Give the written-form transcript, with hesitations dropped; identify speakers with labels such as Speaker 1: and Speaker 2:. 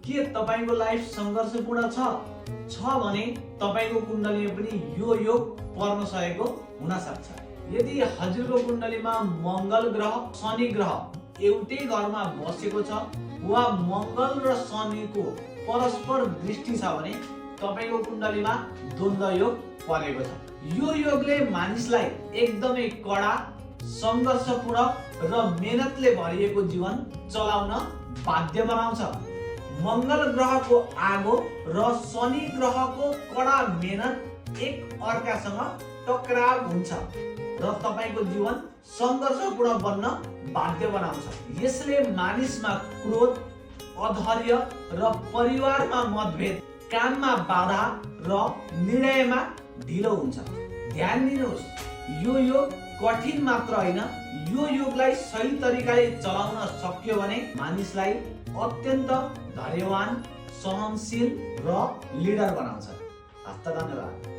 Speaker 1: के तपाईको लाइफ सङ्घर्षपूर्ण छ भने तपाईको कुण्डलीमा पनि यो योग पर्न सकेको हुन सक्छ। यदि हजुरको कुण्डलीमा मङ्गल ग्रह शनि ग्रह एउटै घरमा बसेको छ वा मङ्गल र शनिको परस्पर दृष्टि छ भने तपाईको कुण्डलीमा द्वन्द्व योग परेको छ। यो योगले मानिसलाई एकदमै कडा सङ्घर्षपूर्ण र मेहनतले भरिएको जीवन चलाउन बाध्य बनाउँछ। मङ्गल ग्रहको आगो र शनि ग्रहको कडा मेहनत एक अर्कासँग टकराव हुन्छ र तपाईको जीवन सङ्घर्षपूर्ण बन्न बाध्य बनाउँछ। यसले मानिसमा क्रोध, अधैर्य र परिवारमा मतभेद, काममा बाधा र निर्णयमा ढिलो हुन्छ। ध्यान दिनुहोस्, यो योग कठिन मात्र होइन, यो योगलाई सही तरिकाले चलाउन सक्यो भने मानिसलाई अत्यन्त धैर्यवान, सहनशील र लिडर बनाउँछ। हस्त धन्यवाद।